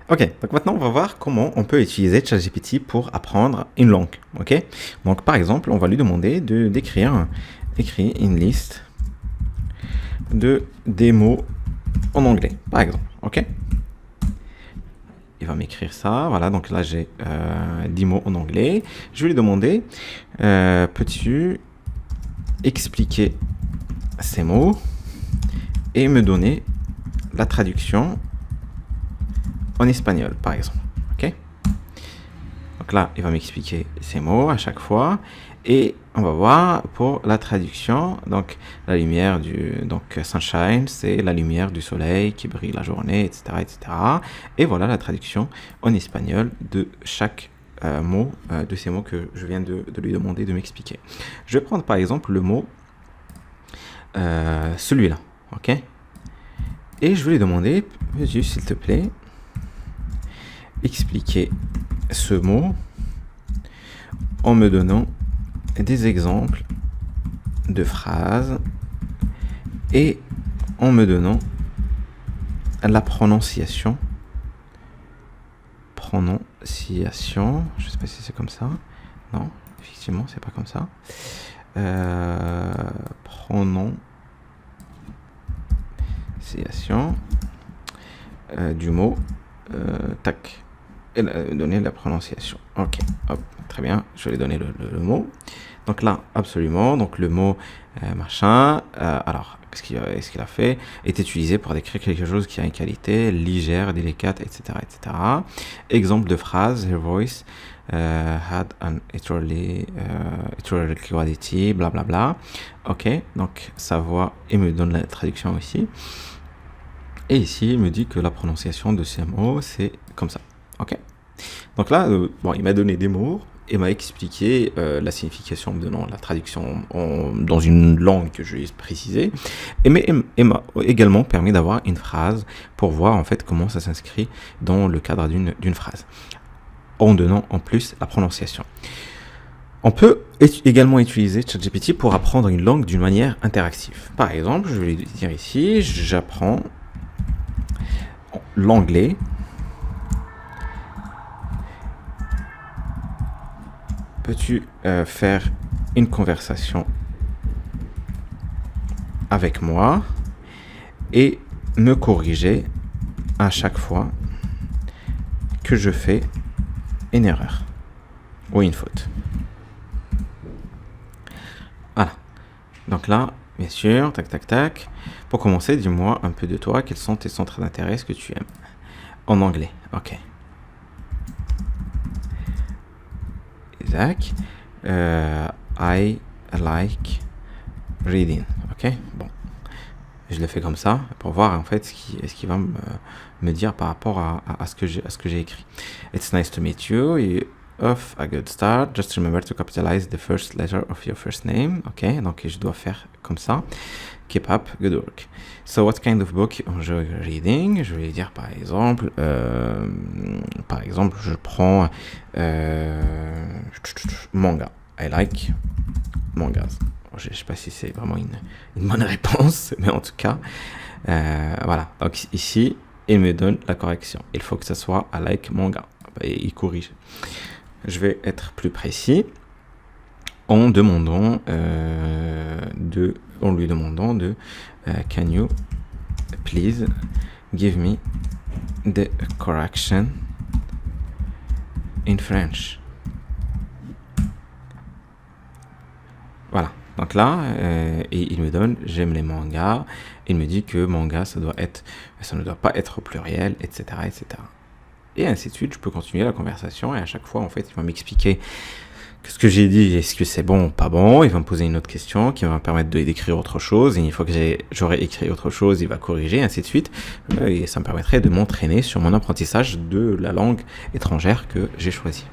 Ok, donc maintenant on va voir comment on peut utiliser ChatGPT pour apprendre une langue. Ok, donc par exemple, on va lui demander d'écrire une liste des mots en anglais, par exemple. Ok, il va m'écrire ça. Voilà, donc là j'ai 10 mots en anglais. Je vais lui demander peux-tu expliquer ces mots et me donner la traduction en espagnol, par exemple. Ok. Donc là, il va m'expliquer ces mots à chaque fois. Et on va voir pour la traduction. Donc, la lumière donc sunshine, c'est la lumière du soleil qui brille la journée, etc., etc. Et voilà la traduction en espagnol de chaque mot, de ces mots que je viens de lui demander de m'expliquer. Je vais prendre par exemple le mot celui-là. Ok. Et je vais lui demander, peux-tu, s'il te plaît, expliquer ce mot en me donnant des exemples de phrases et en me donnant la prononciation. Je sais pas si c'est comme ça. Non, effectivement, c'est pas comme ça. Prononciation du mot. Tac. Et donner la prononciation. Ok, hop, très bien. Je vais donner le mot. Donc là, absolument. Donc le mot machin. Alors, qu'est-ce qu'il a fait? Est utilisé pour décrire quelque chose qui a une qualité légère, délicate, etc., etc. Exemple de phrase. Her voice had an equally quality, blablabla. Ok, donc sa voix, il me donne la traduction aussi. Et ici, il me dit que la prononciation de ces mots, c'est comme ça. Ok. Donc là, bon, il m'a donné des mots et m'a expliqué la signification, me donnant la traduction dans une langue que je lui ai précisée. Et m'a également permis d'avoir une phrase pour voir en fait comment ça s'inscrit dans le cadre d'une phrase, en donnant en plus la prononciation. On peut également utiliser ChatGPT pour apprendre une langue d'une manière interactive. Par exemple, je vais lui dire ici, j'apprends l'anglais peux-tu faire une conversation avec moi et me corriger à chaque fois que je fais une erreur ou une faute. Voilà. Donc là, bien sûr, tac, tac, tac. Pour commencer, dis-moi un peu de toi. Quels sont tes centres d'intérêt, ce que tu aimes? En anglais, ok. Isaac, I like reading, ok. Bon, je le fais comme ça pour voir en fait ce qu'il va me dire par rapport à ce que j'ai écrit. It's nice to meet you. You're off a good start. Just remember to capitalize the first letter of your first name. Ok, donc je dois faire comme ça. Keep up, good work. So what kind of book you enjoy reading? Je vais dire par exemple, je prends manga. I like mangas. Je sais pas si c'est vraiment une bonne réponse, mais en tout cas, voilà. Donc ici, il me donne la correction. Il faut que ça soit I like manga. Et il corrige. Je vais être plus précis en lui demandant de can you please give me the correction in French. Voilà. Donc là, et il me donne j'aime les mangas. Il me dit que manga ça ne doit pas être au pluriel, etc., etc. Et ainsi de suite, je peux continuer la conversation et à chaque fois, en fait, il va m'expliquer ce que j'ai dit, est-ce que c'est bon ou pas bon. Il va me poser une autre question qui va me permettre d'écrire autre chose. Et une fois que j'aurai écrit autre chose, il va corriger, ainsi de suite. Et ça me permettrait de m'entraîner sur mon apprentissage de la langue étrangère que j'ai choisie.